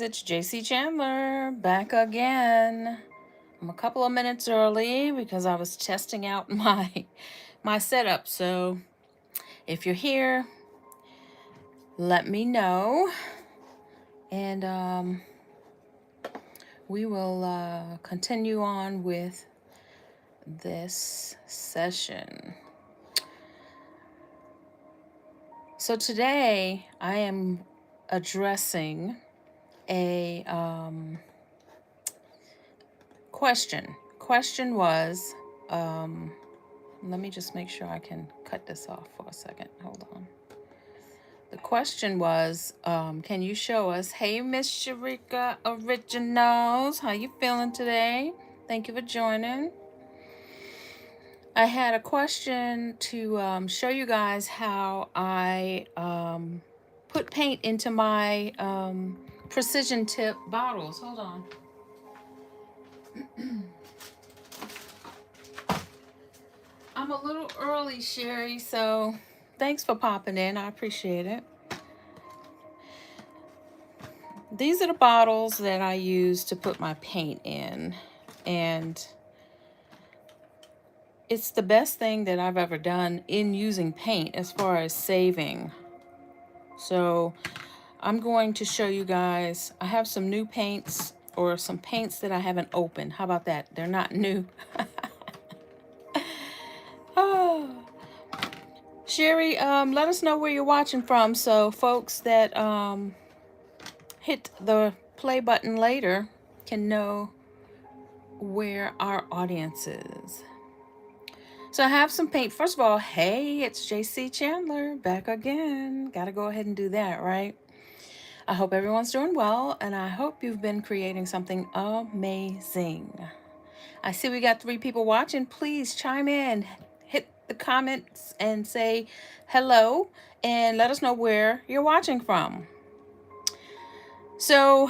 It's JC Chandler back again. I'm a couple of minutes early because I was testing out my setup. So if you're here, let me know, and we will continue on with this session. So today I am addressing a question. Question was, let me just make sure I can cut this off for a second. Hold on. The question was, can you show us? Hey, Miss Sharika Originals, how you feeling today? Thank you for joining. I had a question to show you guys how I put paint into my precision tip bottles. Hold on. I'm a little early, Sherry, so thanks for popping in. I appreciate it. These are the bottles that I use to put my paint in, and it's the best thing that I've ever done in using paint as far as saving. So I'm going to show you guys, I have some new paints, or some paints that I haven't opened. How about that? They're not new. Oh. Sherry, let us know where you're watching from, so folks that hit the play button later can know where our audience is. So I have some paint. First of all, hey, it's JC Chandler back again. Gotta go ahead and do that, right? I hope everyone's doing well, and I hope you've been creating something amazing. I see we got 3 people watching. Please chime in, hit the comments, and say hello, and let us know where you're watching from. So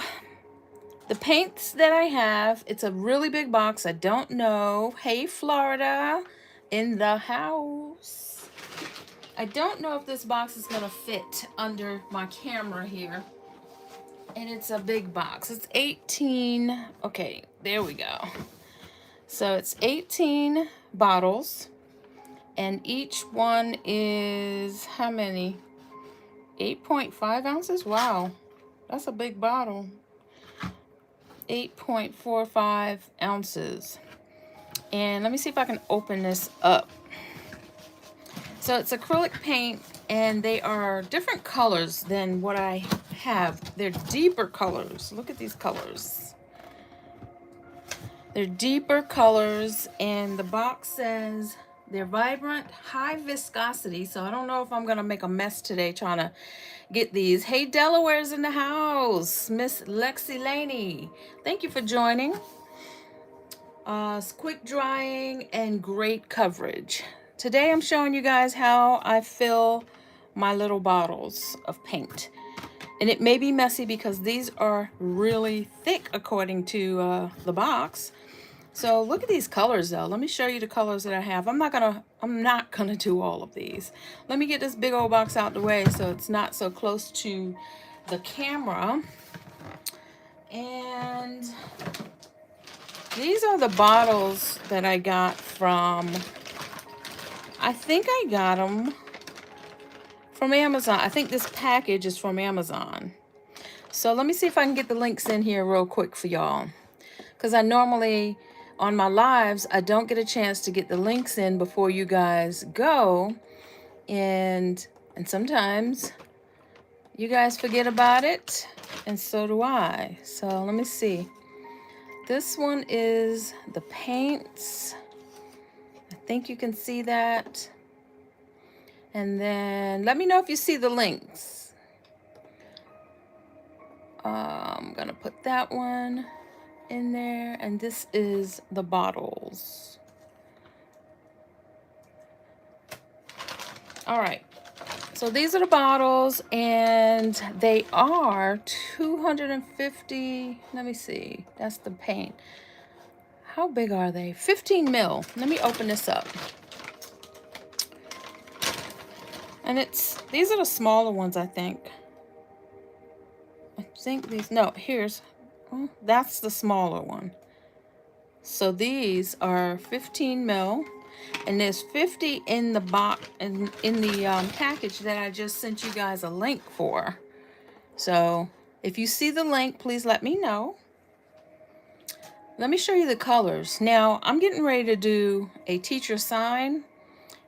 the paints that I have, it's a really big box. I don't know. Hey, Florida in the house. I don't know if this box is going to fit under my camera here. And it's a big box. It's 18. Okay, there we go. So it's 18 bottles. And each one is how many? 8.5 ounces? Wow. That's a big bottle. 8.45 ounces. And let me see if I can open this up. So it's acrylic paint, and they are different colors than what I have. They're deeper colors. Look at these colors. They're deeper colors, and the box says they're vibrant, high viscosity. So I don't know if I'm going to make a mess today trying to get these. Hey, Delaware's in the house. Miss Lexi Laney. Thank you for joining. Quick drying and great coverage. Today I'm showing you guys how I fill my little bottles of paint. And it may be messy because these are really thick according to the box. So look at these colors though. Let me show you the colors that I have. I'm not gonna do all of these. Let me get this big old box out the way so it's not so close to the camera. And these are the bottles that I got from, I think I got them from Amazon. I think this package is from Amazon. So let me see if I can get the links in here real quick for y'all. Because I normally, on my lives, I don't get a chance to get the links in before you guys go. And sometimes you guys forget about it. And so do I. So let me see. This one is the paints. I think you can see that. And then let me know if you see the links. I'm gonna put that one in there, and this is the bottles. All right, so these are the bottles, and they are 250. Let me see, that's the paint. How big are they? 15 mil. Let me open this up. And these are the smaller ones, I think. think these, no, here's, oh, that's the smaller one. So these are 15 mil, and there's 50 in the box, in the package that I just sent you guys a link for. So if you see the link, please let me know. Let me show you the colors. Now I'm getting ready to do a teacher sign,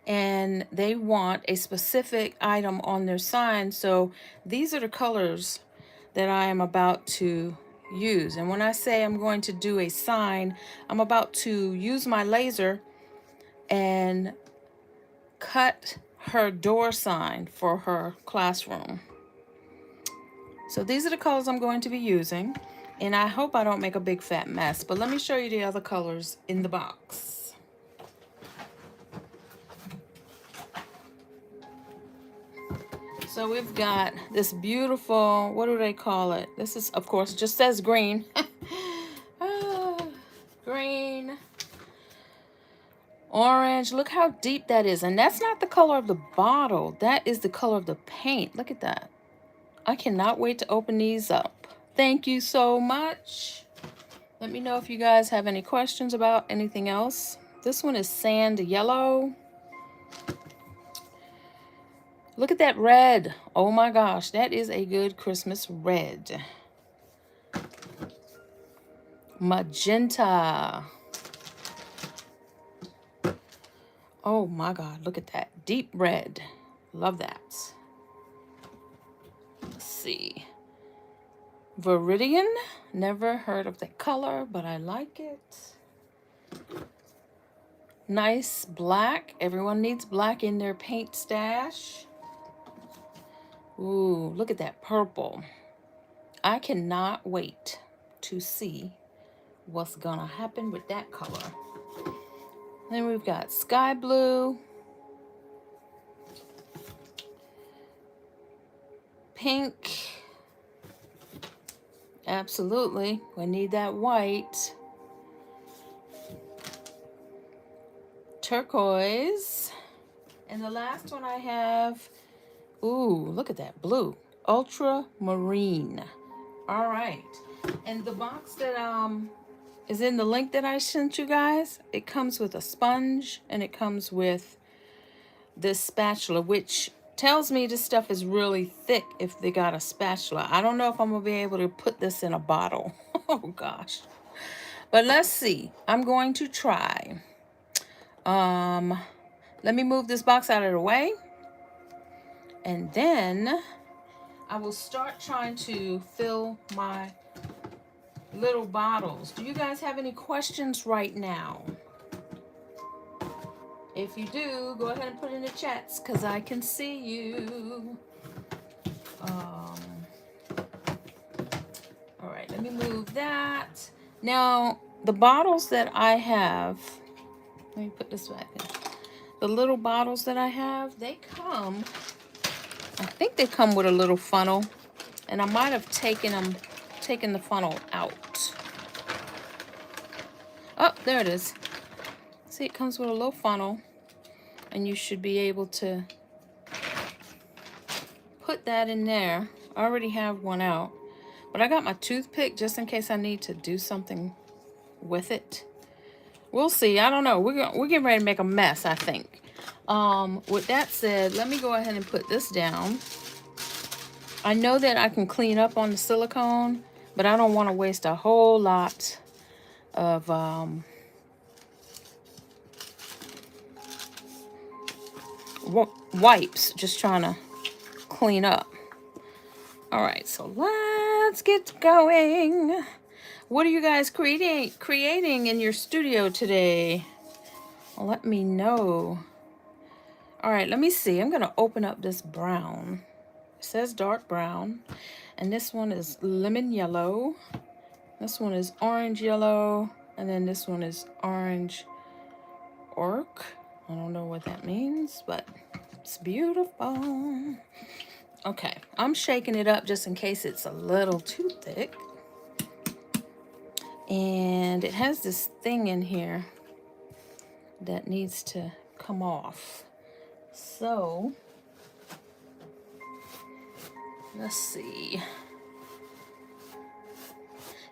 and they want a specific item on their sign. So these are the colors that I am about to use. And when I say I'm going to do a sign, I'm about to use my laser and cut her door sign for her classroom. So these are the colors I'm going to be using, and I hope I don't make a big fat mess, but let me show you the other colors in the box. So we've got this beautiful, what do they call it? This is, of course, just says green. Green, orange. Look how deep that is. And that's not the color of the bottle. That is the color of the paint. Look at that. I cannot wait to open these up. Thank you so much. Let me know if you guys have any questions about anything else. This one is sand yellow. Look at that red. Oh my gosh, that is a good Christmas red. Magenta. Oh my God, look at that. Deep red. Love that. Let's see. Viridian. Never heard of that color, but I like it. Nice black. Everyone needs black in their paint stash. Ooh, look at that purple. I cannot wait to see what's gonna happen with that color. Then we've got sky blue, pink, absolutely, we need that white, turquoise, and the last one I have, ooh, look at that blue, ultramarine. All right, and the box that is in the link that I sent you guys, it comes with a sponge and it comes with this spatula, which tells me this stuff is really thick if they got a spatula. I don't know if I'm gonna be able to put this in a bottle. Oh gosh, but let's see. I'm going to try. Let me move this box out of the way, and then I will start trying to fill my little bottles. Do you guys have any questions right now? If you do, go ahead and put in the chats because I can see you. All right, let me move that. Now, the bottles that I have, let me put this back in. The little bottles that I have, they come, I think they come with a little funnel, and I might have taken the funnel out. Oh, there it is. See, it comes with a little funnel, and you should be able to put that in there. I already have one out, but I got my toothpick just in case I need to do something with it. We'll see. I don't know. We're getting ready to make a mess, I think. With that said, let me go ahead and put this down. I know that I can clean up on the silicone, but I don't want to waste a whole lot of wipes just trying to clean up. All right, so let's get going. What are you guys creating in your studio today? Let me know. All right, let me see. I'm going to open up this brown. It says dark brown. And this one is lemon yellow. This one is orange yellow. And then this one is orange orc. I don't know what that means, but it's beautiful. Okay, I'm shaking it up just in case it's a little too thick. And it has this thing in here that needs to come off. So, let's see.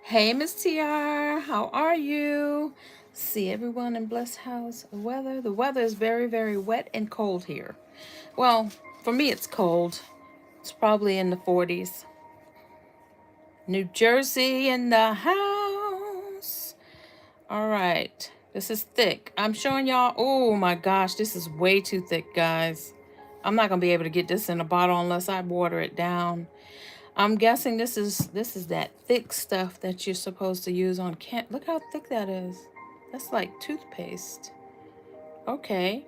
Hey, Miss TR, how are you? See everyone in blessed house weather. The weather is very, very wet and cold here. Well, for me, it's cold. It's probably in the 40s. New Jersey in the house. All right. This is thick. I'm showing y'all. Oh my gosh, this is way too thick, guys. I'm not going to be able to get this in a bottle unless I water it down. I'm guessing this is that thick stuff that you're supposed to use on Look how thick that is. That's like toothpaste. Okay.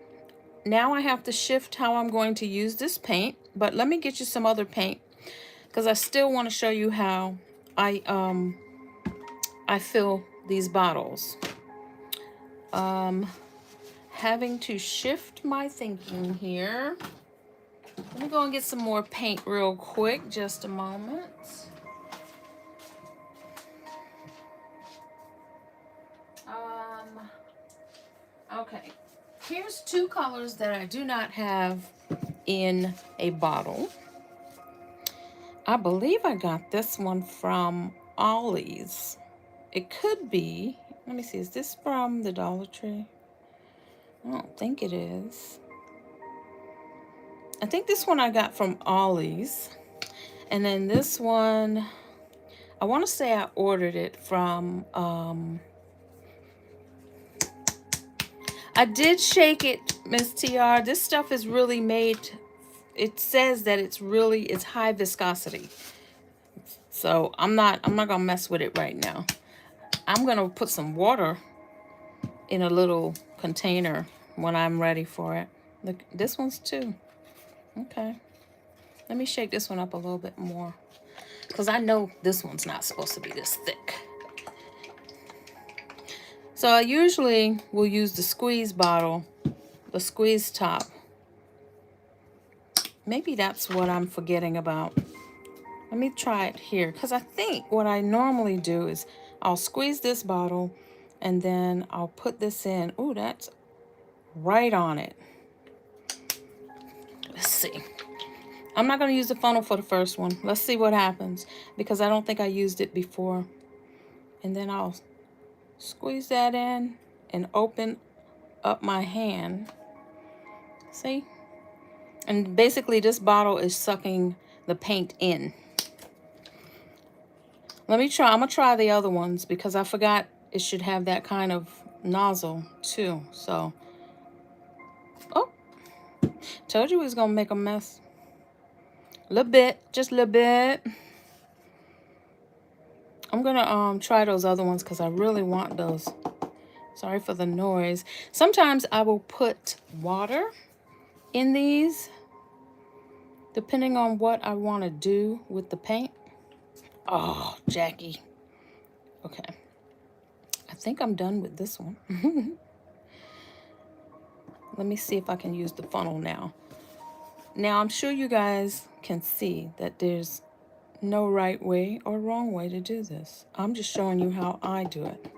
Now I have to shift how I'm going to use this paint, but let me get you some other paint because I still want to show you how I fill these bottles. Having to shift my thinking here. Let me go and get some more paint real quick. Just a moment. Okay. Here's two colors that I do not have in a bottle. I believe I got this one from Ollie's. It could be. Let me see. Is this from the Dollar Tree? I don't think it is. I think this one I got from Ollie's. And then this one, I want to say I ordered it from, I did shake it, Miss TR. This stuff is really made, it says that it's high viscosity. So I'm not gonna mess with it right now. I'm gonna put some water in a little container when I'm ready for it. Look, this one's too. Okay. Let me shake this one up a little bit more, because I know this one's not supposed to be this thick. So I usually will use the squeeze bottle, the squeeze top. Maybe that's what I'm forgetting about. Let me try it here, because I think what I normally do is I'll squeeze this bottle and then I'll put this in. Ooh, that's right on it. Let's see. I'm not going to use the funnel for the first one. Let's see what happens, because I don't think I used it before. And then I'll squeeze that in and open up my hand. See? And basically this bottle is sucking the paint in. Let me try. I'm going to try the other ones because I forgot it should have that kind of nozzle too. So, oh, told you we was going to make a mess. A little bit, just a little bit. I'm going to try those other ones because I really want those. Sorry for the noise. Sometimes I will put water in these depending on what I want to do with the paint. Oh, Jackie. Okay. I think I'm done with this one. Let me see if I can use the funnel now. Now, I'm sure you guys can see that there's no right way or wrong way to do this. I'm just showing you how I do it.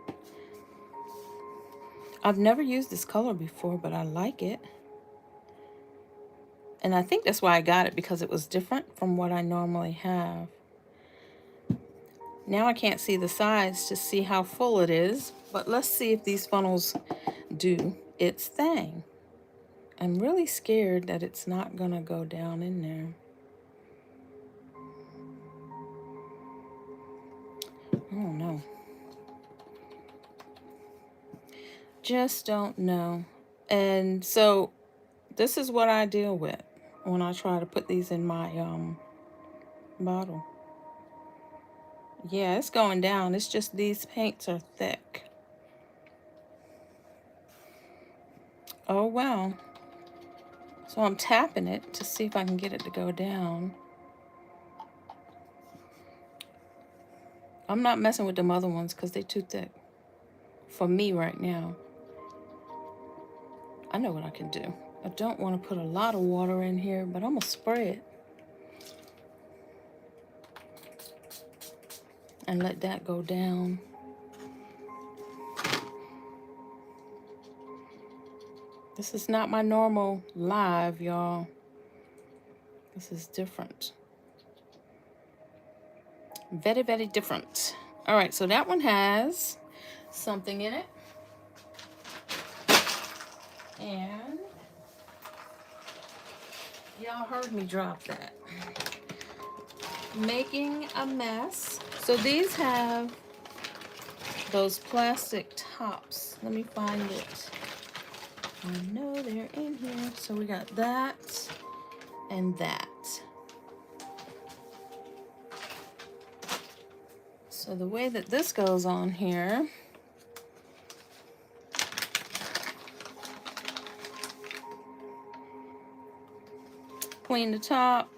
I've never used this color before, but I like it. And I think that's why I got it, because it was different from what I normally have. Now I can't see the sides to see how full it is, but let's see if these funnels do its thing. I'm really scared that it's not gonna go down in there. Oh no. Just don't know. And so this is what I deal with when I try to put these in my bottle. Yeah, it's going down. It's just these paints are thick. Oh, wow. So I'm tapping it to see if I can get it to go down. I'm not messing with them other ones because they're too thick for me right now. I know what I can do. I don't want to put a lot of water in here, but I'm going to spray it. And let that go down. This is not my normal live, y'all. This is different. Very, very different. All right, so that one has something in it. And y'all heard me drop that. Making a mess. So these have those plastic tops. Let me find it. I know they're in here. So we got that and that. So the way that this goes on here, clean the top,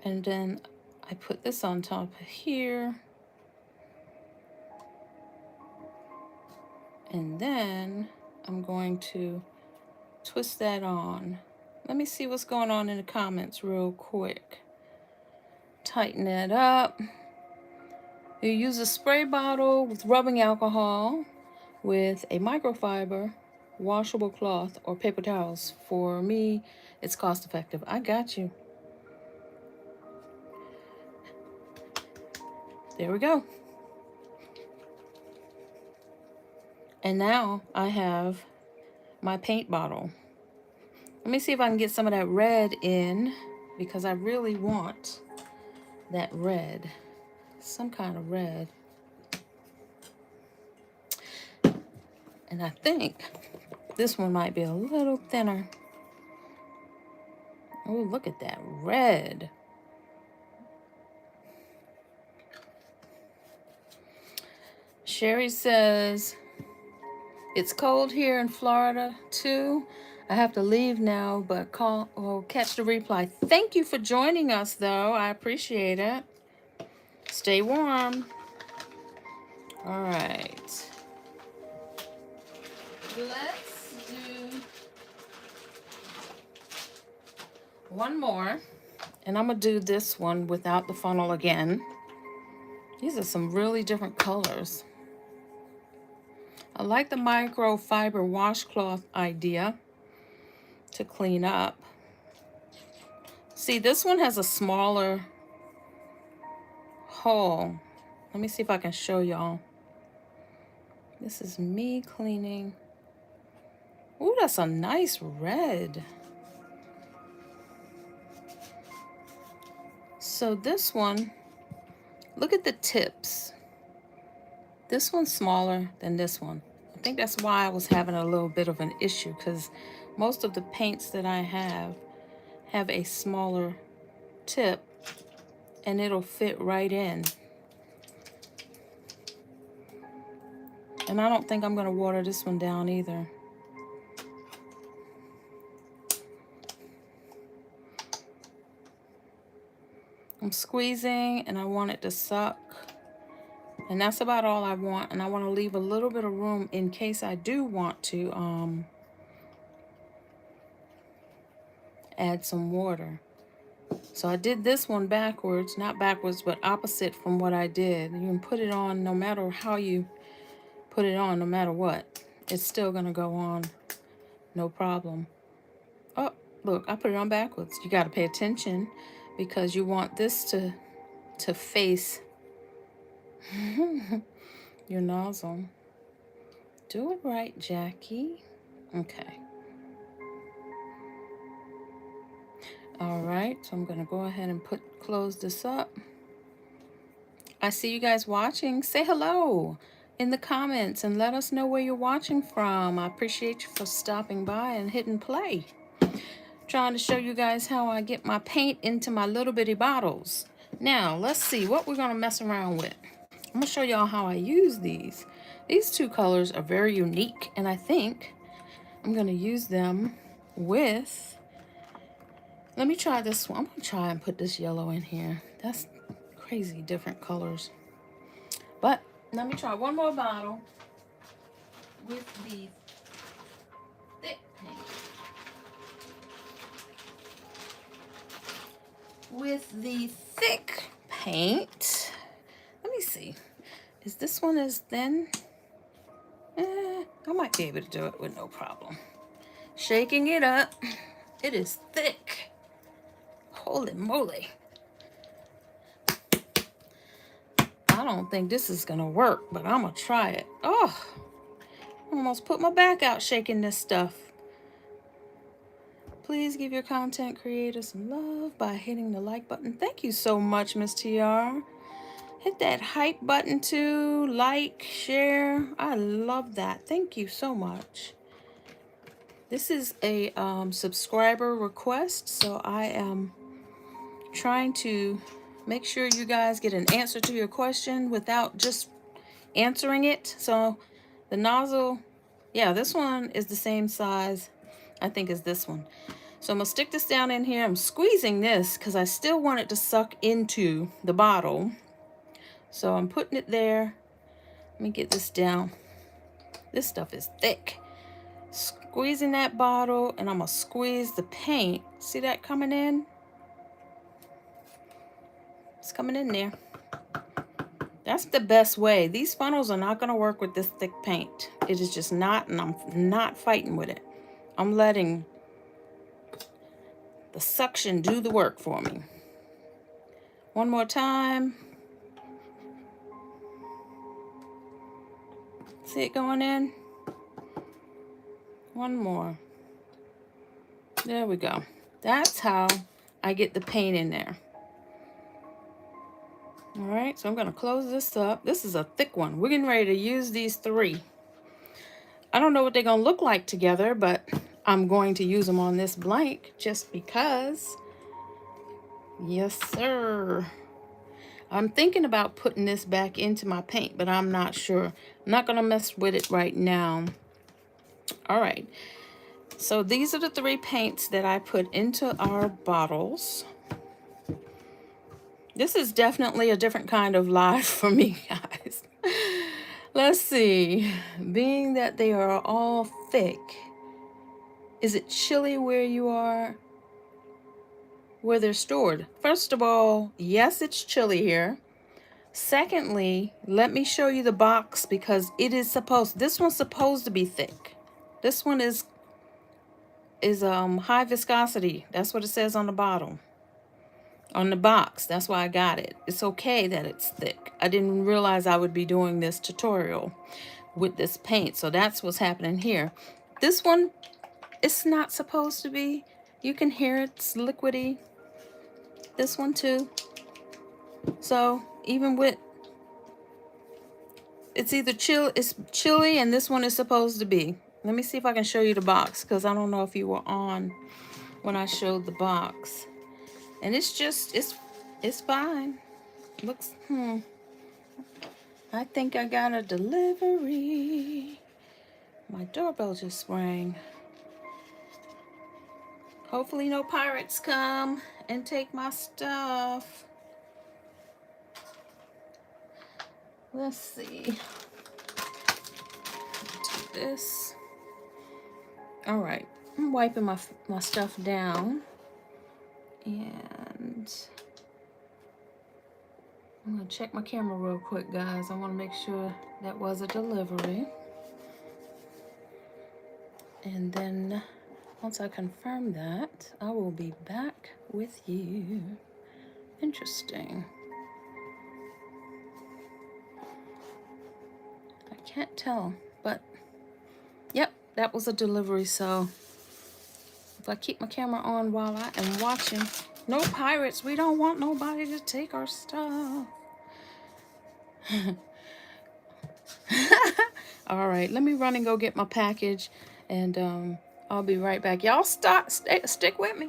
and then I put this on top of here, and then I'm going to twist that on. Let me see what's going on in the comments real quick. Tighten that up. You use a spray bottle with rubbing alcohol with a microfiber, washable cloth, or paper towels. For me, it's cost effective. I got you. There we go. And now I have my paint bottle. Let me see if I can get some of that red in, because I really want that red. Some kind of red. And I think this one might be a little thinner. Oh, look at that red. Sherry says, it's cold here in Florida too. I have to leave now, but catch the replay. Thank you for joining us though. I appreciate it. Stay warm. All right. Let's do one more. And I'm going to do this one without the funnel again. These are some really different colors. I like the microfiber washcloth idea to clean up. See, this one has a smaller hole. Let me see if I can show y'all. This is me cleaning. Ooh, that's a nice red. So this one, look at the tips. This one's smaller than this one. I think that's why I was having a little bit of an issue, because most of the paints that I have a smaller tip, and it'll fit right in. And I don't think I'm going to water this one down either. I'm squeezing and I want it to suck. And that's about all I want. And I want to leave a little bit of room in case I do want to add some water. So I did this one backwards, not backwards, but opposite from what I did. You can put it on no matter how you put it on, no matter what. It's still going to go on, no problem. Oh, look, I put it on backwards. You got to pay attention because you want this to face your nozzle. Do it right, Jackie. Okay. All right, so I'm going to go ahead and close this up. I see you guys watching. Say hello in the comments and let us know where you're watching from. I appreciate you for stopping by and hitting play. Trying to show you guys how I get my paint into my little bitty bottles. Now, let's see what we're going to mess around with. I'm going to show y'all how I use these. These two colors are very unique, and I think I'm going to use them with... Let me try this one. I'm going to try and put this yellow in here. That's crazy different colors. But let me try one more bottle with the thick paint. With the thick paint, let me see. Is this one as thin? I might be able to do it with no problem. Shaking it up. It is thick. Holy moly. I don't think this is gonna work, but I'm gonna try it. Oh, almost put my back out shaking this stuff. Please give your content creator some love by hitting the like button. Thank you so much, Miss TR. Hit that hype button too. Like, share. I love that. Thank you so much. This is a subscriber request, so I am trying to make sure you guys get an answer to your question without just answering it. So the nozzle, yeah, this one is the same size, I think, as this one. So I'm gonna stick this down in here. I'm squeezing this because I still want it to suck into the bottle. So I'm putting it there. Let me get this down. This stuff is thick. Squeezing that bottle, and I'm gonna squeeze the paint. See that coming in? It's coming in there. That's the best way. These funnels are not gonna work with this thick paint. It is just not, and I'm not fighting with it. I'm letting the suction do the work for me. One more time. See it going in? One more. There we go. That's how I get the paint in there. All right, so I'm gonna close this up. This is a thick one. We're getting ready to use these 3. I don't know what they're gonna look like together, but I'm going to use them on this blank just because. Yes, sir. I'm thinking about putting this back into my paint, but I'm not sure. I'm not gonna mess with it right now. All right, so these are the 3 paints that I put into our bottles. This is definitely a different kind of live for me, guys. Let's see. Being that they are all thick, is it chilly where you are, where they're stored? First of all, yes, it's chilly here. Secondly, let me show you the box because it is this one's supposed to be thick. This one is high viscosity. That's what it says on the bottle. On the box, that's why I got it. It's okay that it's thick. I didn't realize I would be doing this tutorial with this paint, so that's what's happening here. This one, it's not supposed to be. You can hear it's liquidy. This one too. So even with, it's either it's chilly, and this one is supposed to be. Let me see if I can show you the box, because I don't know if you were on when I showed the box. And it's just, it's fine. Looks, I think I got a delivery. My doorbell just rang. Hopefully no pirates come and take my stuff. Let's see. Take this. All right, I'm wiping my stuff down. And I'm gonna check my camera real quick, guys. I want to make sure that was a delivery. And then once I confirm that, I will be back with you. Interesting. I can't tell, but yep, that was a delivery. So if I keep my camera on while I am watching, no pirates. We don't want nobody to take our stuff. All right, let me run and go get my package, and I'll be right back. Y'all stick with me.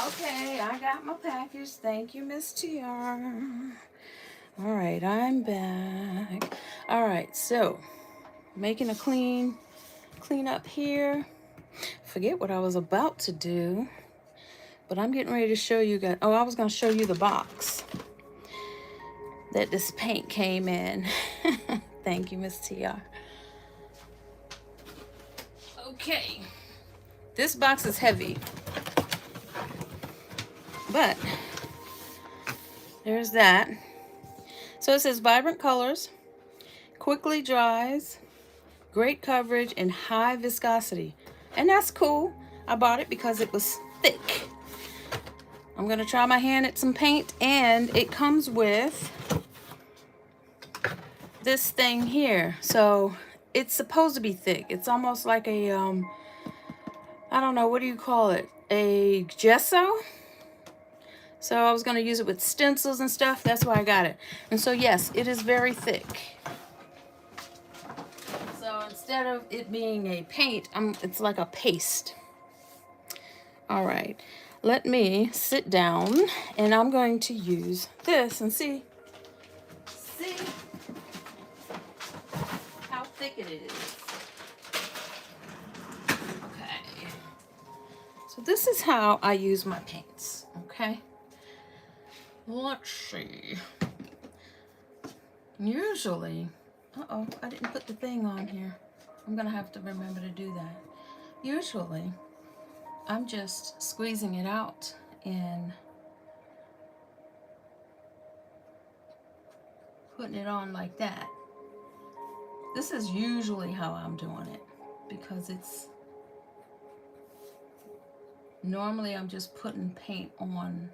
Okay, I got my package. Thank you, Miss TR. All right, I'm back. All right, so making a clean up here. Forget what I was about to do, but I'm getting ready to show you guys. Oh, I was going to show you the box. that this paint came in. Thank you, Miss TR. Okay, this box is heavy, but there's that. So it says vibrant colors, quickly dries, great coverage, and high viscosity. And that's cool. I bought it because it was thick. I'm gonna try my hand at some paint, and it comes with this thing here. So it's supposed to be thick. It's almost like a, I don't know, what do you call it? A gesso? So I was gonna use it with stencils and stuff. That's why I got it. And so yes, it is very thick. So instead of it being a paint, it's like a paste. All right, let me sit down and I'm going to use this and see how thick it is. Okay, so this is how I use my paints. Okay, let's see. Usually, uh-oh, I didn't put the thing on here. I'm gonna have to remember to do that. Usually, I'm just squeezing it out and putting it on like that. This is usually how I'm doing it because it's normally I'm just putting paint on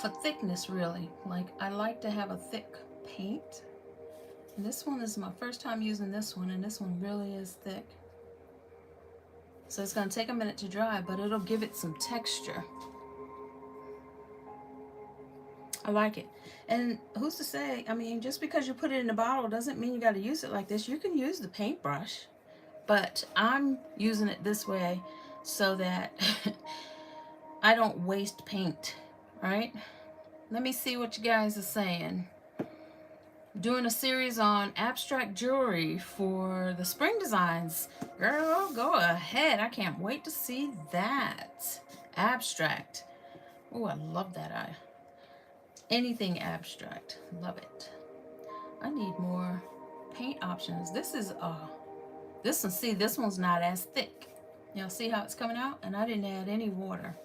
for thickness, really. Like, I like to have a thick paint. And this one is my first time using this one, and this one really is thick. So it's gonna take a minute to dry, but it'll give it some texture. I like it. And who's to say, I mean, just because you put it in a bottle doesn't mean you got to use it like this. You can use the paintbrush, but I'm using it this way so that I don't waste paint, right? Let me see what you guys are saying. Doing a series on abstract jewelry for the spring designs. Girl, go ahead. I can't wait to see that. Abstract. Oh, I love that. Anything abstract. Love it. I need more paint options. This is this one, see, this one's not as thick. Y'all see how it's coming out? And I didn't add any water.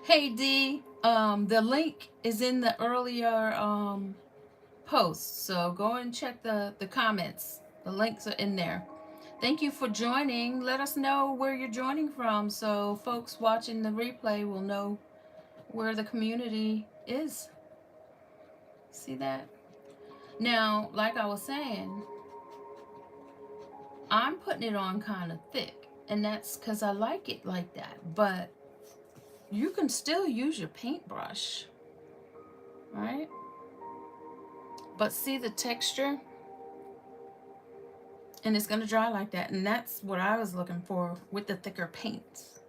Hey D, the link is in the earlier post, so go and check the comments. The links are in there. Thank you for joining. Let us know where you're joining from so folks watching the replay will know where the community is. See that? Now, like I was saying, I'm putting it on kind of thick, and that's because I like it like that, but you can still use your paintbrush, right? But see the texture? And it's going to dry like that, and that's what I was looking for with the thicker paints.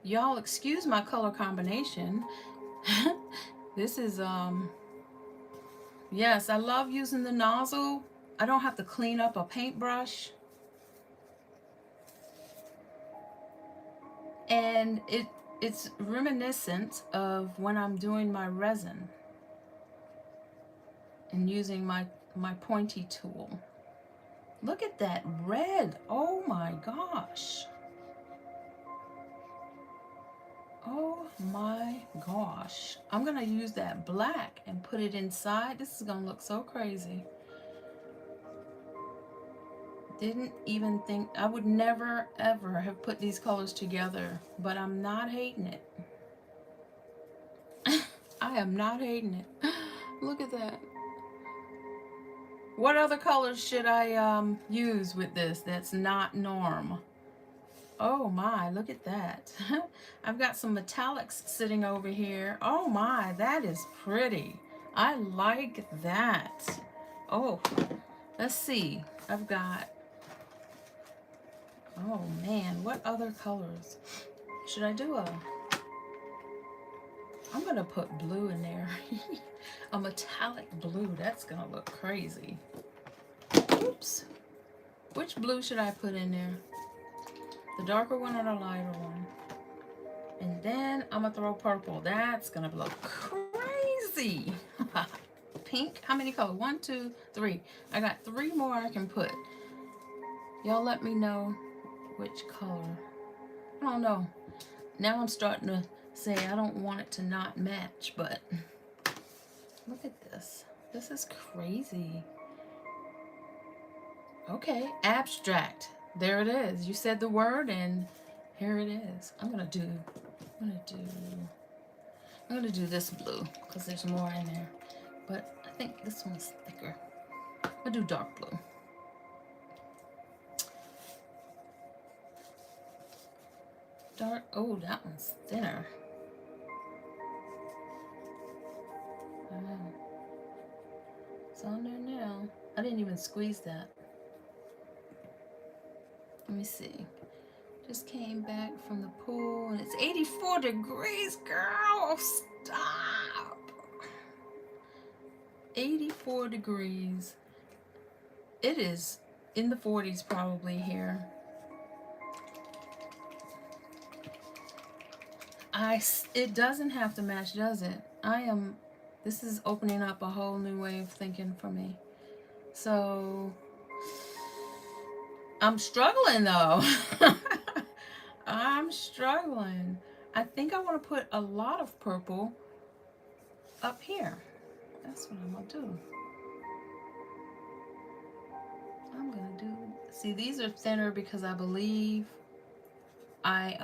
Y'all excuse my color combination. This is, yes, I love using the nozzle. I don't have to clean up a paintbrush. And it's reminiscent of when I'm doing my resin and using my pointy tool. Look at that red. Oh my gosh. Oh my gosh. I'm gonna use that black and put it inside. This is gonna look so crazy. Didn't even think, I would never ever have put these colors together, but I'm not hating it. I am not hating it. Look at that. What other colors should I use with this that's not norm? Oh my, look at that. I've got some metallics sitting over here. Oh my, that is pretty. I like that. Oh, let's see. I've got, oh man, what other colors? Should I do I'm gonna put blue in there. A metallic blue, that's gonna look crazy. Oops. Which blue should I put in there? The darker one or the lighter one? And then I'm gonna throw purple. That's gonna blow crazy. Pink, how many colors? 1, 2, 3. I got 3 more I can put. Y'all let me know which color. I don't know. Now I'm starting to say I don't want it to not match, but look at this. This is crazy. Okay, abstract. There it is. You said the word and here it is. I'm gonna do this blue because there's more in there. But I think this one's thicker. I'll do dark blue. Dark, oh, that one's thinner. Wow. It's on there now. I didn't even squeeze that. Let me see. Just came back from the pool and it's 84 degrees, girl. Stop. 84 degrees. It is in the 40s probably here. It doesn't have to match, does it? This is opening up a whole new way of thinking for me. So, I'm struggling though. I'm struggling. I think I want to put a lot of purple up here. That's what I'm gonna do. See, these are thinner because I believe I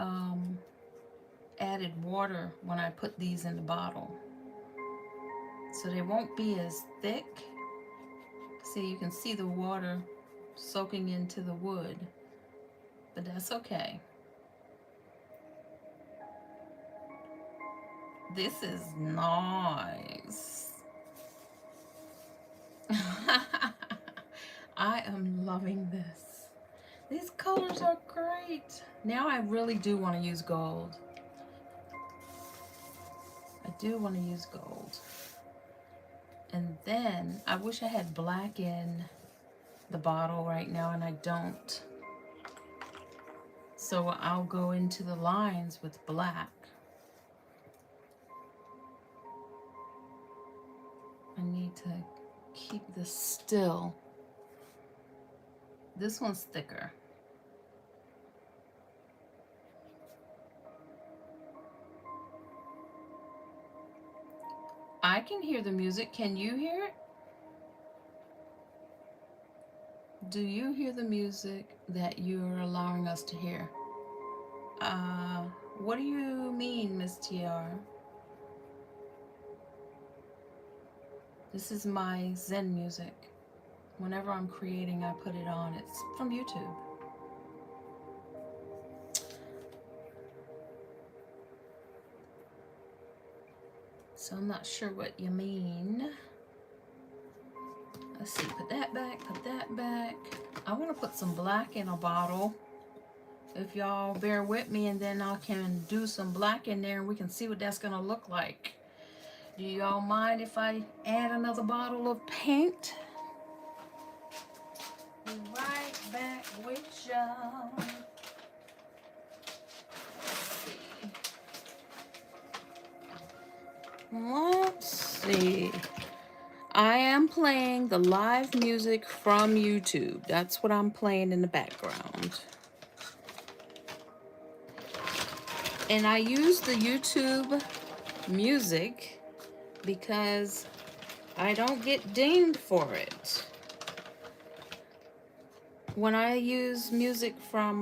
added water when I put these in the bottle. So they won't be as thick. See, you can see the water soaking into the wood, but that's okay. This is nice. I am loving this. These colors are great. Now I really do want to use gold. I do want to use gold. And then I wish I had black in the bottle right now, and I don't. So I'll go into the lines with black. I need to keep this still. This one's thicker. I can hear the music. Can you hear it? Do you hear the music that you're allowing us to hear? What do you mean, Miss TR? This is my Zen music. Whenever I'm creating, I put it on. It's from YouTube. So I'm not sure what you mean. Let's see, put that back, put that back. I want to put some black in a bottle. If y'all bear with me, and then I can do some black in there and we can see what that's gonna look like. Do y'all mind if I add another bottle of paint? Be right back with y'all. Let's see. I am playing the live music from YouTube. That's what I'm playing in the background. And I use the YouTube music because I don't get dinged for it. When I use music from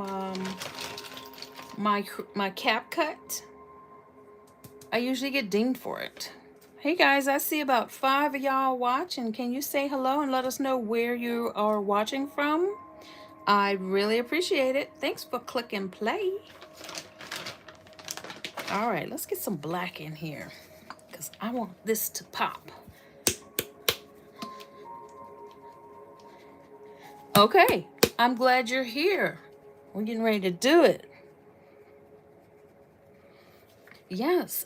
my CapCut, I usually get dinged for it. Hey guys, I see about 5 of y'all watching. Can you say hello and let us know where you are watching from? I really appreciate it. Thanks for clicking play. All right, let's get some black in here because I want this to pop. Okay, I'm glad you're here. We're getting ready to do it. Yes,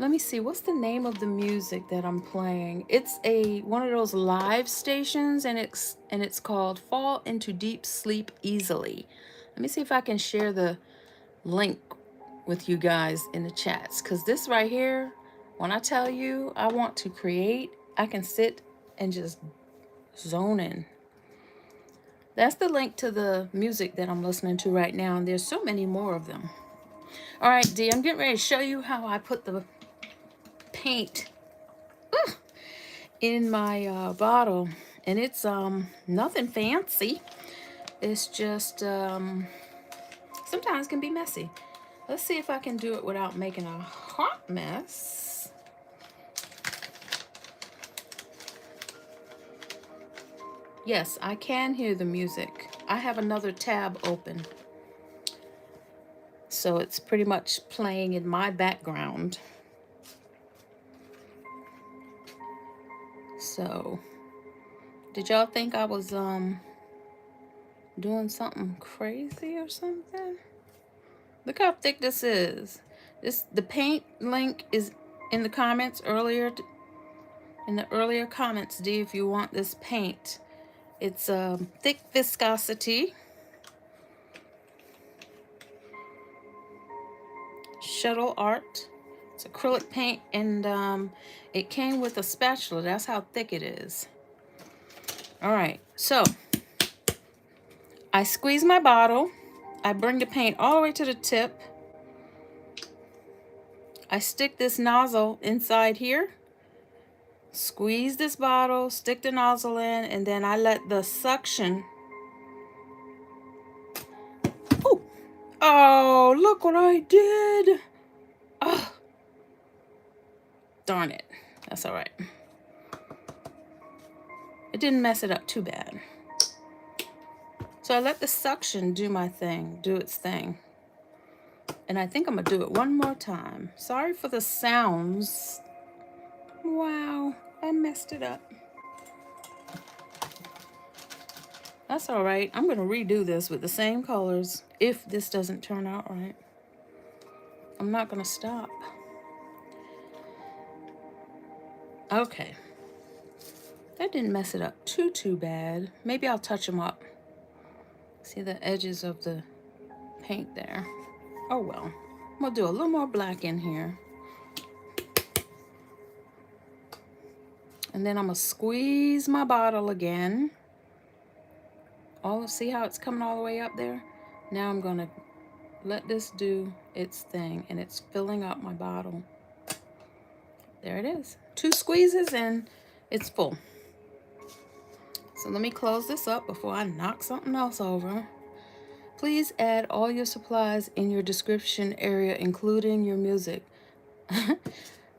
Let me see, what's the name of the music that I'm playing? It's one of those live stations, and it's called Fall into Deep Sleep Easily. Let me see if I can share the link with you guys in the chats, because this right here, when I tell you I want to create, I can sit and just zone in. That's the link to the music that I'm listening to right now, and there's so many more of them. All right, D, I'm getting ready to show you how I put the paint in my bottle, and it's nothing fancy. It's just sometimes can be messy. Let's see if I can do it without making a hot mess. Yes, I can hear the music. I have another tab open, so it's pretty much playing in my background. So, did y'all think I was doing something crazy or something? Look how thick this is. The paint link is in the comments earlier. In the earlier comments, D, if you want this paint. It's thick viscosity. Shuttle art. It's acrylic paint, and it came with a spatula. That's how thick it is. All right, so I squeeze my bottle. I bring the paint all the way to the tip. I stick this nozzle inside here. Squeeze this bottle, stick the nozzle in, and then I let the suction. Oh, oh, look what I did. Oh, darn it. That's all right. It didn't mess it up too bad. So I let the suction do its thing. And I think I'm gonna do it one more time. Sorry for the sounds. Wow, I messed it up. That's all right. I'm gonna redo this with the same colors if this doesn't turn out right. I'm not gonna stop. Okay. That didn't mess it up too bad. Maybe I'll touch them up. See the edges of the paint there. Oh well. I'm gonna do a little more black in here. And then I'm gonna squeeze my bottle again. See how it's coming all the way up there? Now I'm gonna let this do its thing, and it's filling up my bottle. There it is. 2 squeezes and it's full. So let me close this up before I knock something else over. Please add all your supplies in your description area, including your music.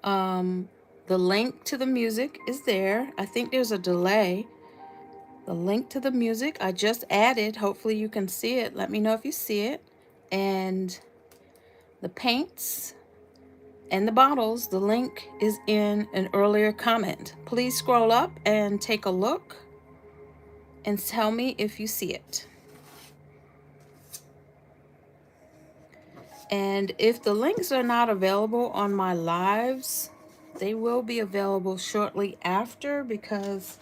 The link to the music is there. I think there's a delay. The link to the music I just added. Hopefully you can see it. Let me know if you see it. And the paints and the bottles, the link is in an earlier comment. Please scroll up and take a look and tell me if you see it. And if the links are not available on my lives, they will be available shortly after, because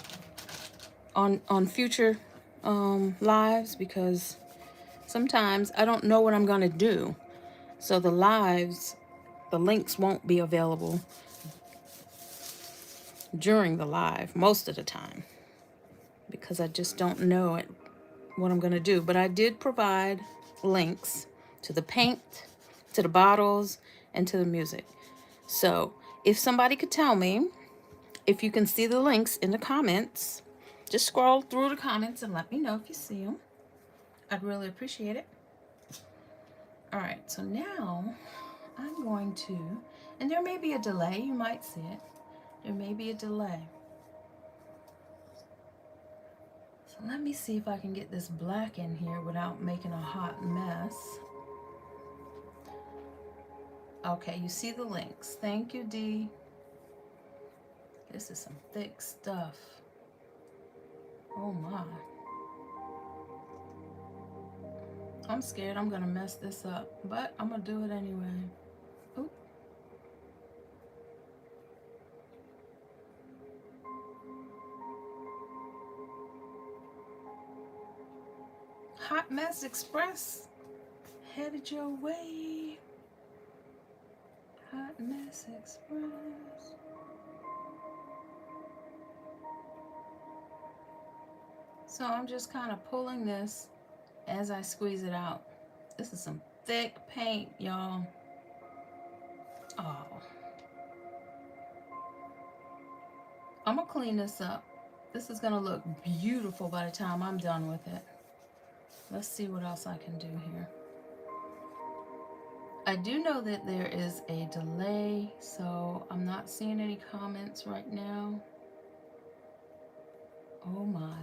on future lives, because sometimes I don't know what I'm going to do. So the links won't be available during the live most of the time, because I just don't know what I'm going to do. But I did provide links to the paint, to the bottles, and to the music. So if somebody could tell me if you can see the links in the comments, just scroll through the comments and let me know if you see them. I'd really appreciate it. All right, so now I'm going to, and there may be a delay, you might see it. There may be a delay. So let me see if I can get this black in here without making a hot mess. Okay, you see the links. Thank you, D. This is some thick stuff. Oh my. I'm scared I'm gonna mess this up, but I'm gonna do it anyway. Oop. Hot Mess Express headed your way. Hot Mess Express. So I'm just kind of pulling this as I squeeze it out. This is some thick paint, y'all. Oh. I'm gonna clean this up. This is gonna look beautiful by the time I'm done with it. Let's see what else I can do here. I do know that there is a delay, so I'm not seeing any comments right now. Oh my.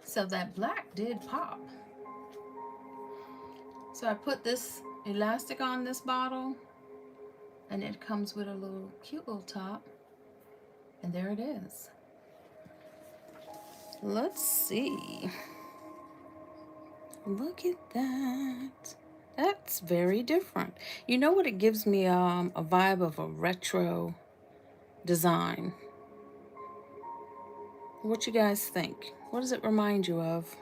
So that black did pop. So I put this elastic on this bottle, and it comes with a little cute little top, and there it is. Let's see. Look at that. That's very different. You know what? It gives me a vibe of a retro design. What you guys think? What does it remind you of?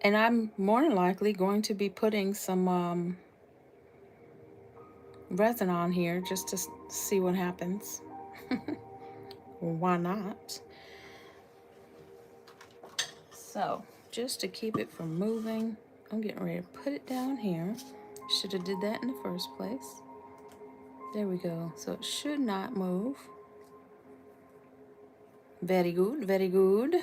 And I'm more than likely going to be putting some resin on here just to see what happens. Why not? So, just to keep it from moving, I'm getting ready to put it down here. Should have did that in the first place. There we go. So it should not move. Very good, very good.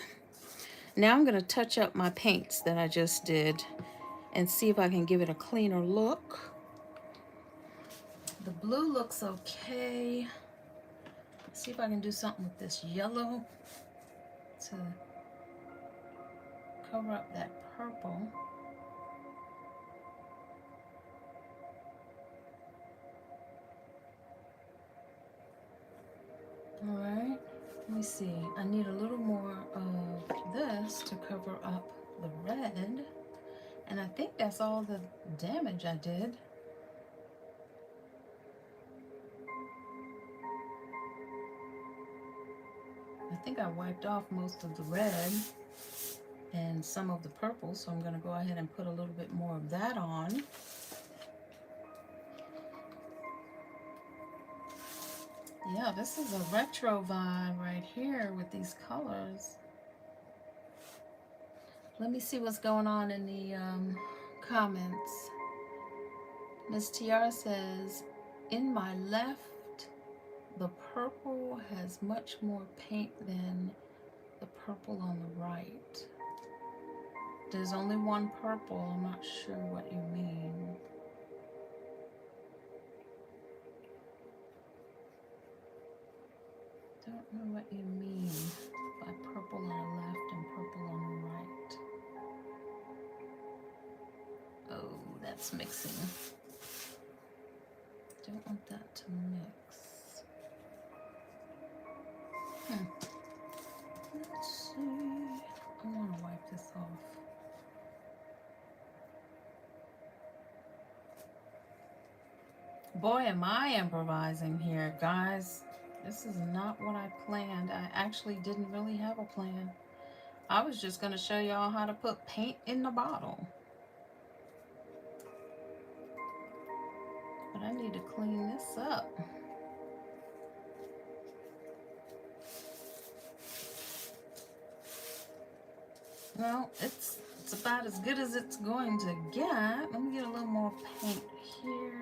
Now I'm going to touch up my paints that I just did and see if I can give it a cleaner look. The blue looks okay. Let's see if I can do something with this yellow to cover up that purple. All right, let me see. I need a little more of this to cover up the red. And I think that's all the damage I did. I think I wiped off most of the red and some of the purple, so I'm going to go ahead and put a little bit more of that on. Yeah, this is a retro vibe right here with these colors. Let me see what's going on in the comments. Miss Tiara says, in my left, the purple has much more paint than the purple on the right. There's only one purple. I'm not sure what you mean. Don't know what you mean by purple on the left and purple on the right. Oh, that's mixing. Don't want that to mix. Let's see. I want to wipe this off. Boy, am I improvising here, guys. This is not what I planned. I actually didn't really have a plan. I was just going to show y'all how to put paint in the bottle. But I need to clean this up. Well, it's about as good as it's going to get. Let me get a little more paint here.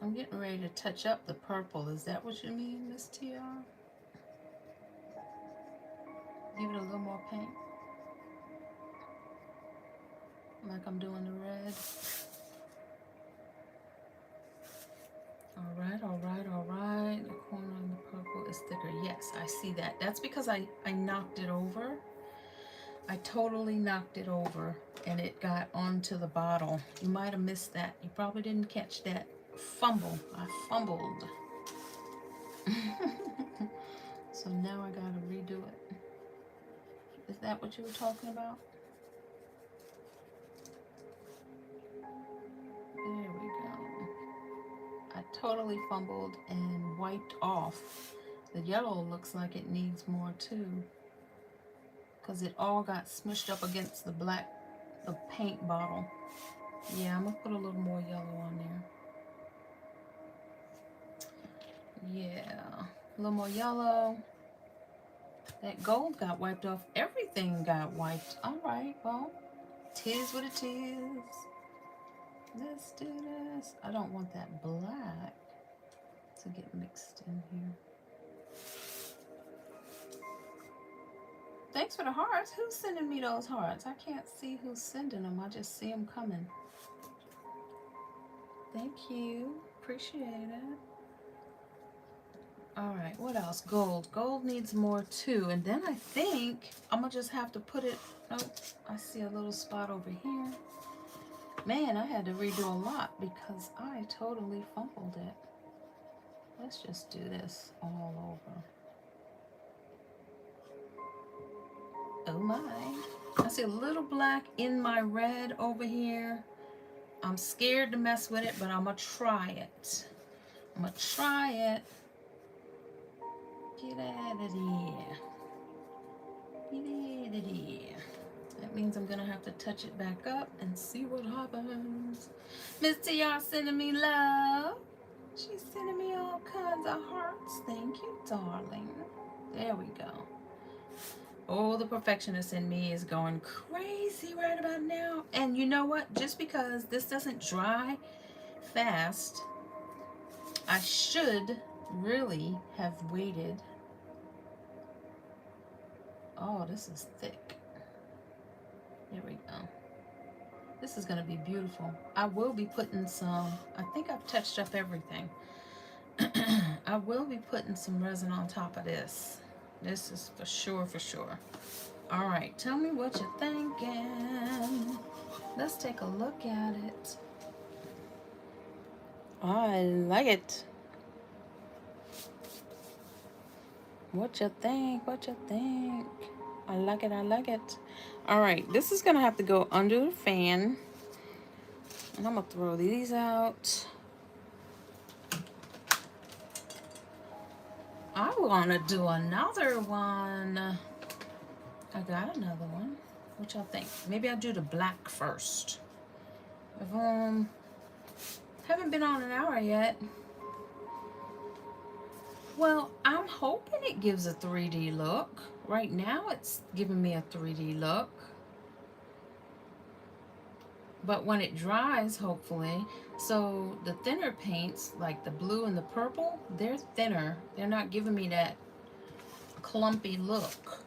I'm getting ready to touch up the purple. Is that what you mean, Miss Tiara? Give it a little more paint. Like I'm doing the red. All right, all right, all right. The corner on the purple is thicker. Yes, I see that. That's because I knocked it over. I totally knocked it over and it got onto the bottle. You might have missed that. You probably didn't catch that fumble. I fumbled. So now I gotta redo it. Is that what you were talking about? There we go. I totally fumbled and wiped off. The yellow looks like it needs more too. because it all got smushed up against the paint bottle. Yeah, I'm gonna put a little more yellow on there. Yeah, a little more yellow. That gold got wiped off. Everything got wiped. All right, well, tis what it is. Let's do this. I don't want that black to get mixed in here. Thanks for the hearts. Who's sending me those hearts? I can't see who's sending them. I just see them coming. Thank you. Appreciate it. All right, what else? Gold. Gold needs more too. And then I think I'm going to just have to put it... Oh, I see a little spot over here. Man, I had to redo a lot because I totally fumbled it. Let's just do this all over. Oh my. I see a little black in my red over here. I'm scared to mess with it, but I'm going to try it. I'm going to try it. Get out of here. Get out of here. That means I'm going to have to touch it back up and see what happens. Miss TR sending me love. She's sending me all kinds of hearts. Thank you, darling. There we go. Oh, the perfectionist in me is going crazy right about now. And you know what? Just because this doesn't dry fast, I should really have waited. Oh, this is thick. There we go. This is going to be beautiful. I will be putting some, I think I've touched up everything. I will be putting some resin on top of this. This is for sure, for sure. All right, tell me what you're thinking. Let's take a look at it. I like it. What you think? What you think? I like it. I like it. All right, this is gonna have to go under the fan, and I'm gonna throw these out. I want to do another one. I got another one. What y'all think? Maybe I'll do the black first. Haven't been on an hour yet. Well, I'm hoping it gives a 3D look. Right now it's giving me a 3D look. But when it dries, hopefully, so the thinner paints, like the blue and the purple, they're thinner. They're not giving me that clumpy look.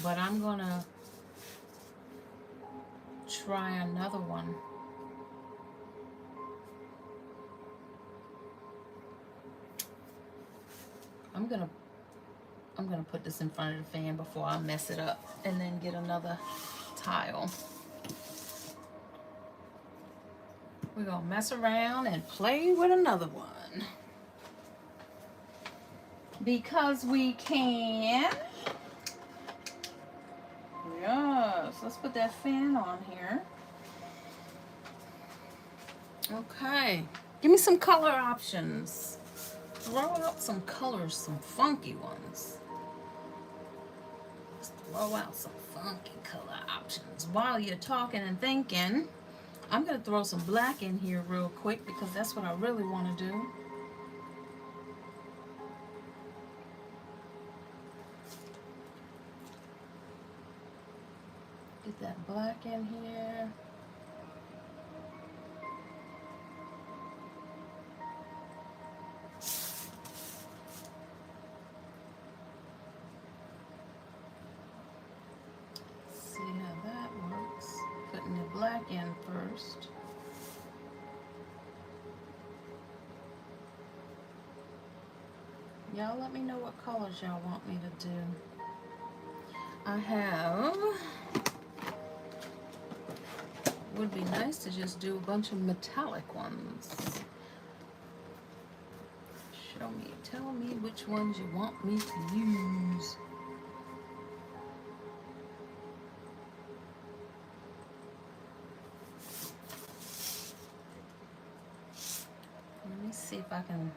But I'm gonna try another one. I'm gonna put this in front of the fan before I mess it up and then get another tile. We're gonna mess around and play with another one. Because we can. Yes, let's put that fan on here. Okay, give me some color options. Throw out some colors, some funky ones. Let's throw out some funky color options. While you're talking and thinking, I'm going to throw some black in here real quick because that's what I really want to do. Get that black in here. See how that works. Putting the black in first. Y'all let me know what colors y'all want me to do. I have, would be nice to just do a bunch of metallic ones. Show me, tell me which ones you want me to use. Let me see if I can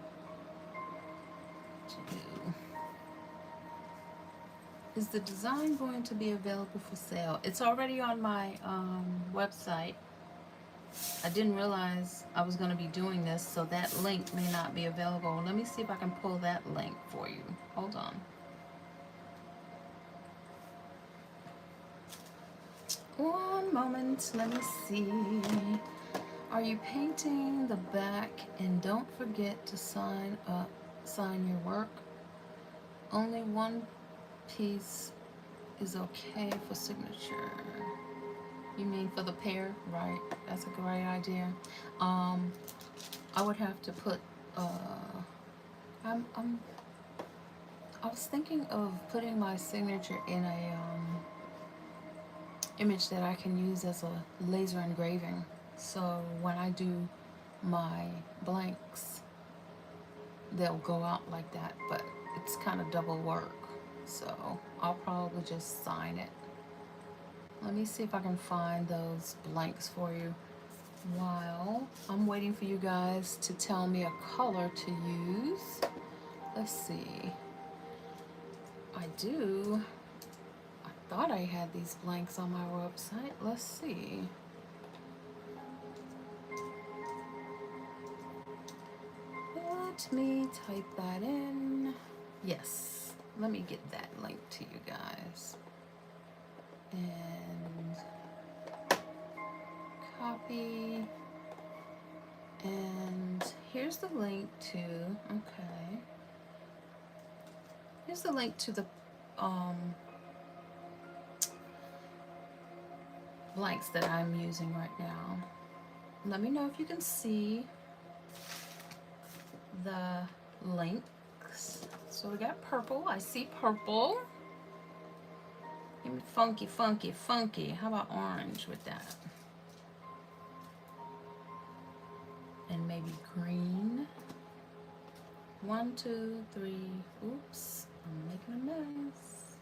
do. Is the design going to be available for sale? It's already on my website. I didn't realize I was going to be doing this, so that link may not be available. Let me see if I can pull that link for you. Hold on. One moment, let me see. Are you painting the back? And don't forget to sign your work. Only one piece is okay for signature. You mean for the pair? Right, that's a great idea. I would have to put, I was thinking of putting my signature in a, image that I can use as a laser engraving. So when I do my blanks, they'll go out like that, but it's kind of double work. So I'll probably just sign it. Let me see if I can find those blanks for you while I'm waiting for you guys to tell me a color to use. Let's see. I thought I had these blanks on my website. Let's see. Let me type that in. Yes, let me get that link to you guys. And copy. And here's the link to, okay. Here's the link to the blanks that I'm using right now. Let me know if you can see the links. So we got purple. I see purple. Give me funky, funky, funky. How about orange with that? And maybe green. 1, 2, 3. Oops, I'm making a mess.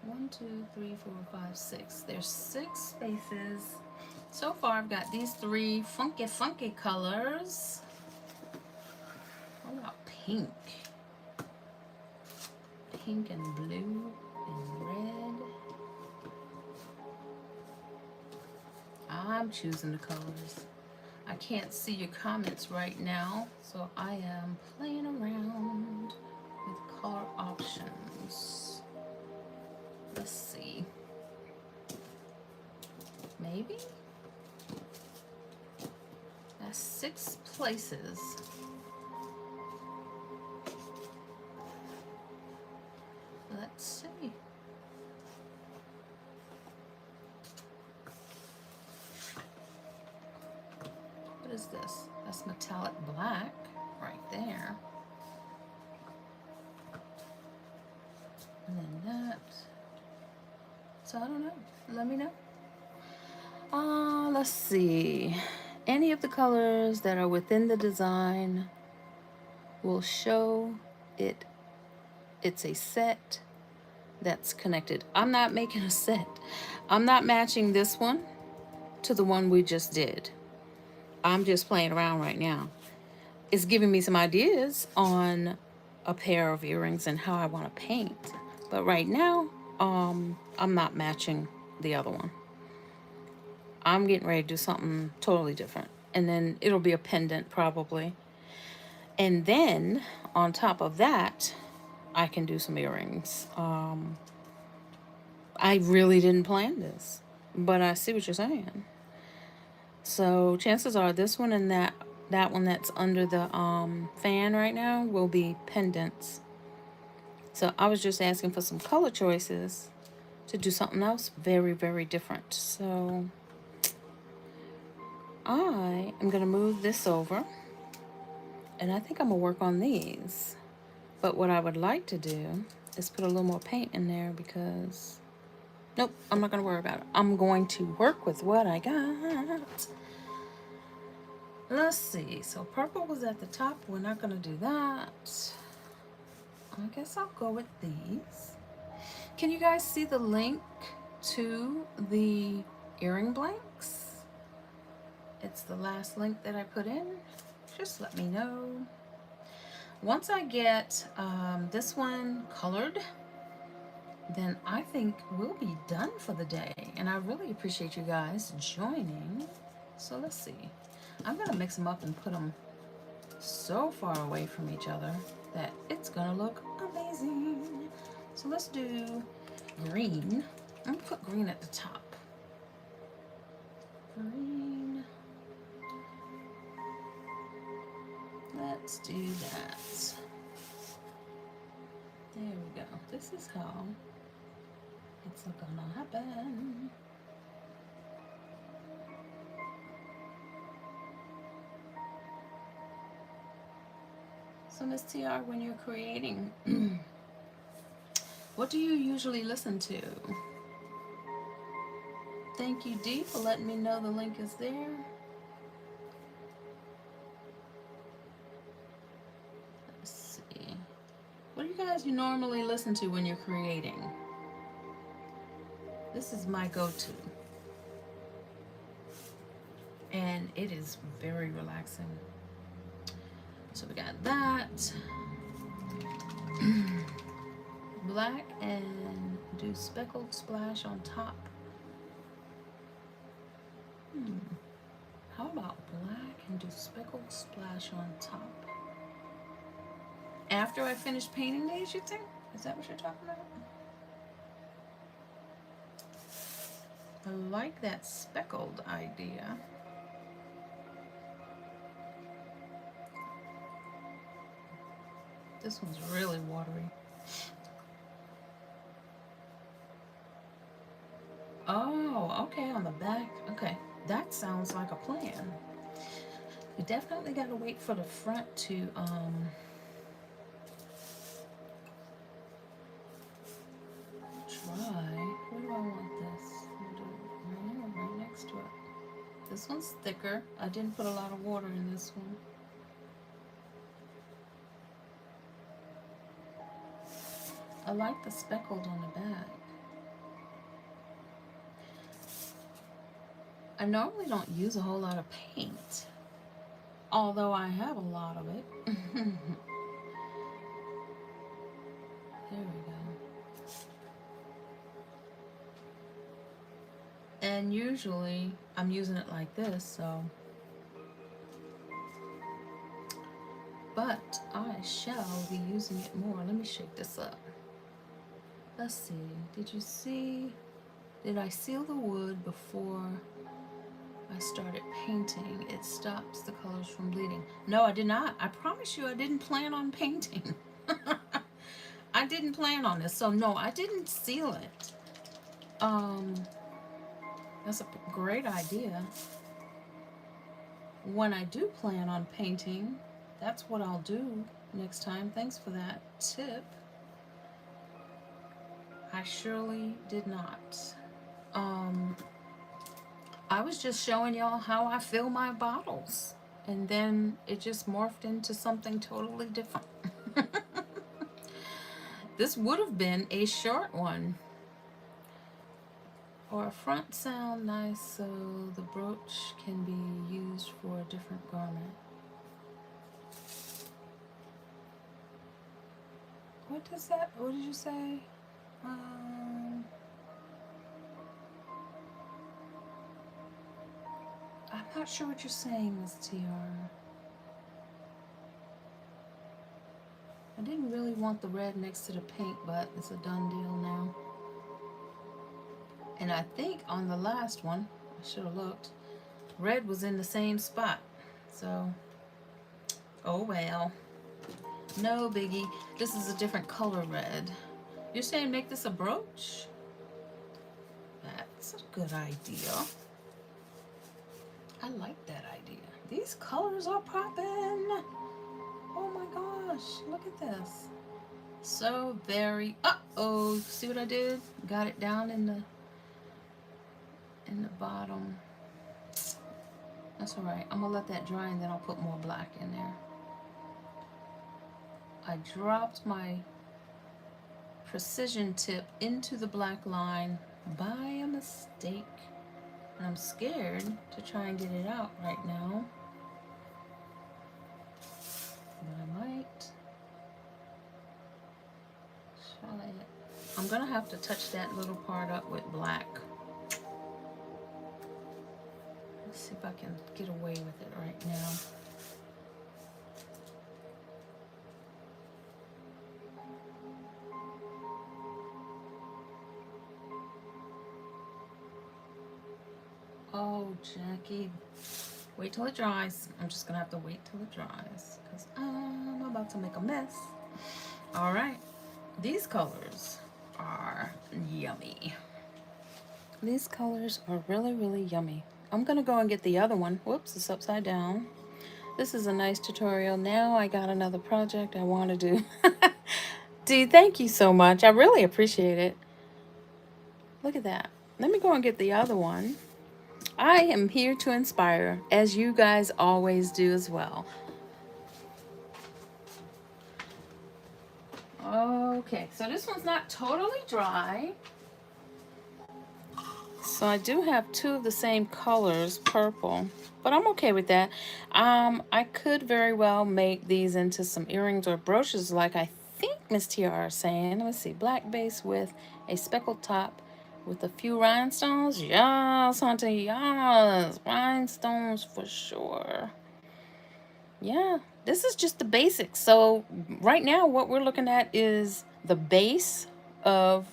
1, 2, 3, 4, 5, 6. There's 6 spaces. So far, I've got these 3 funky, funky colors. What about pink? Pink and blue and red. I'm choosing the colors. I can't see your comments right now, so I am playing around with color options. Let's see. Maybe? That's 6 places. Let's see. What is this? That's metallic black right there. And then that. So I don't know. Let me know. Let's see. Any of the colors that are within the design will show it. It's a set that's connected. I'm not making a set. I'm not matching this one to the one we just did. I'm just playing around right now. It's giving me some ideas on a pair of earrings and how I want to paint. But right now, I'm not matching the other one. I'm getting ready to do something totally different. And then it'll be a pendant probably. And then on top of that, I can do some earrings. I really didn't plan this, but I see what you're saying. So chances are this one and that one that's under the fan right now will be pendants. So I was just asking for some color choices to do something else very, very different. So I am going to move this over, and I think I'm going to work on these. But what I would like to do is put a little more paint in there because, nope, I'm not going to worry about it. I'm going to work with what I got. Let's see. So purple was at the top. We're not going to do that. I guess I'll go with these. Can you guys see the link to the earring blanks? It's the last link that I put in. Just let me know. Once I get this one colored, then I think we'll be done for the day. And I really appreciate you guys joining. So let's see. I'm gonna mix them up and put them so far away from each other that it's gonna look amazing. So let's do green. I'm gonna put green at the top. Green. Let's do that. There we go. This is how it's gonna happen. So Miss TR, when you're creating, what do you usually listen to? Thank you, Dee, for letting me know the link is there. Let's see. What do you guys normally listen to when you're creating? This is my go-to. And it is very relaxing. So we got that. Black and do speckled splash on top. How about black and do speckled splash on top? After I finish painting these, you think? Is that what you're talking about? I like that speckled idea. This one's really watery. Oh, okay, on the back. Okay, that sounds like a plan. We definitely got to wait for the front to dry. Where do I want this? I'm gonna do it right here, right next to it. This one's thicker. I didn't put a lot of water in this one. I like the speckled on the back. I normally don't use a whole lot of paint, although I have a lot of it. There we go. And usually I'm using it like this, so. But I shall be using it more. Let me shake this up. Let's see. Did you see? Did I seal the wood before I started painting? It stops the colors from bleeding. No, I did not. I promise you I didn't plan on painting. I didn't plan on this. So no, I didn't seal it. That's a great idea. When I do plan on painting, that's what I'll do next time. Thanks for that tip. I surely did not. I was just showing y'all how I fill my bottles, and then it just morphed into something totally different. This would have been a short one. Or a front sound nice so the brooch can be used for a different garment. What does that, what did you say? I'm not sure what you're saying, Miss TR. I didn't really want the red next to the pink, but it's a done deal now. And I think on the last one, I should have looked, red was in the same spot. So, oh well. No biggie. This is a different color red. You're saying make this a brooch? That's a good idea. I like that idea. These colors are popping. Oh my gosh, look at this. So very, uh-oh, see what I did? Got it down in the bottom. That's all right. I'm gonna let that dry and then I'll put more black in there. I dropped my precision tip into the black line by a mistake. And I'm scared to try and get it out right now. But I might try it. I'm gonna have to touch that little part up with black. Let's see if I can get away with it right now. Oh, Jackie, wait till it dries. I'm just gonna have to wait till it dries because I'm about to make a mess. All right, these colors are yummy. These colors are really, really yummy. I'm gonna go and get the other one. Whoops, it's upside down. This is a nice tutorial. Now I got another project I want to do. Dee, thank you so much. I really appreciate it. Look at that. Let me go and get the other one. I am here to inspire, as you guys always do as well. Okay, so this one's not totally dry. So I do have two of the same colors, purple, but I'm okay with that. I could very well make these into some earrings or brooches like I think Miss TR is saying. Let's see, black base with a speckled top with a few rhinestones. Yes, auntie, yes, rhinestones for sure. Yeah, this is just the basics. So right now what we're looking at is the base of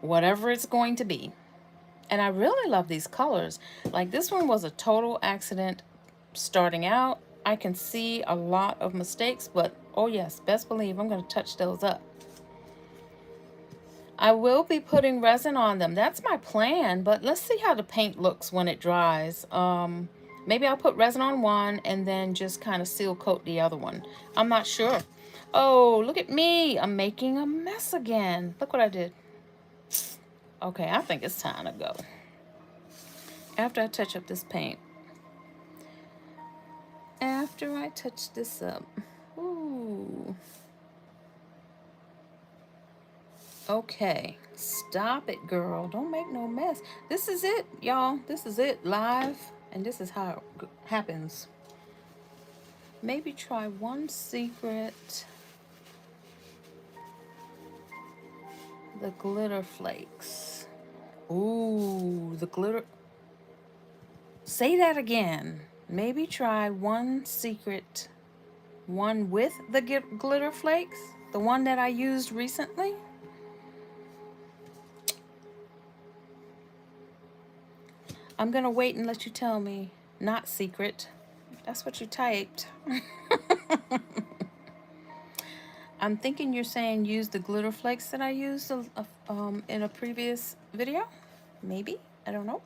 whatever it's going to be. And I really love these colors. Like this one was a total accident starting out. I can see a lot of mistakes, but oh yes, best believe I'm going to touch those up. I will be putting resin on them. That's my plan, but let's see how the paint looks when it dries. Maybe I'll put resin on one and then just kind of seal coat the other one. I'm not sure. Oh, look at me. I'm making a mess again. Look what I did. Okay, I think it's time to go. After I touch up this paint. After I touch this up. Ooh. Okay, stop it, girl. Don't make no mess. This is it, y'all. This is it, live. And this is how it happens. Maybe try one secret. The glitter flakes. Ooh, the glitter. Say that again. Maybe try one secret. One with the glitter flakes. The one that I used recently. I'm going to wait and let you tell me. Not secret. That's what you typed. I'm thinking you're saying use the glitter flakes that I used in a previous video. Maybe. I don't know.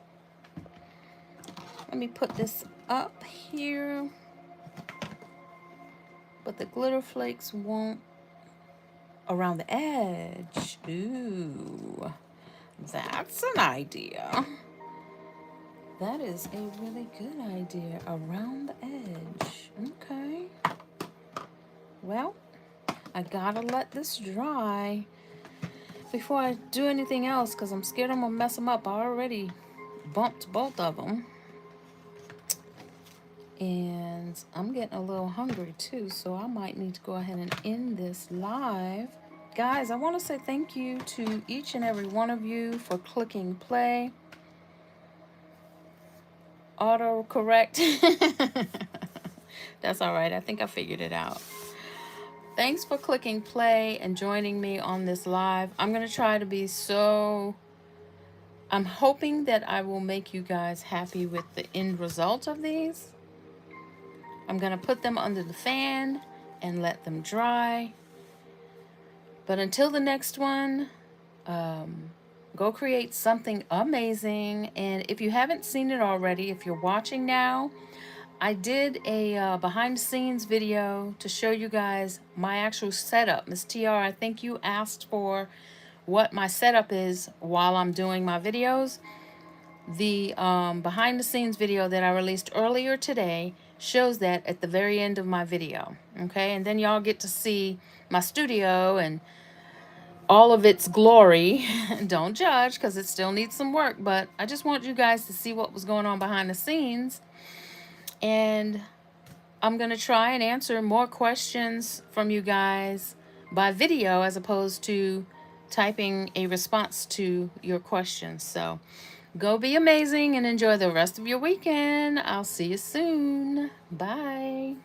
Let me put this up here. But the glitter flakes won't around the edge. Ooh. That's an idea. That is a really good idea. Around the edge. Okay. Well, I gotta let this dry before I do anything else because I'm scared I'm gonna mess them up. I already bumped both of them. And I'm getting a little hungry too, so I might need to go ahead and end this live. Guys, I want to say thank you to each and every one of you for clicking play. Autocorrect. That's all right. I think I figured it out. Thanks for clicking play and joining me on this live. I'm going to try to be I'm hoping that I will make you guys happy with the end result of these. I'm going to put them under the fan and let them dry. But until the next one, go create something amazing. And if you haven't seen it already, if you're watching now, I did a behind the scenes video to show you guys my actual setup. Miss TR, I think you asked for what my setup is while I'm doing my videos. The behind the scenes video that I released earlier today shows that at the very end of my video. Okay, and then y'all get to see my studio and all of its glory. Don't judge because it still needs some work, but I just want you guys to see what was going on behind the scenes. And I'm going to try and answer more questions from you guys by video as opposed to typing a response to your questions. So go be amazing and enjoy the rest of your weekend. I'll see you soon. Bye.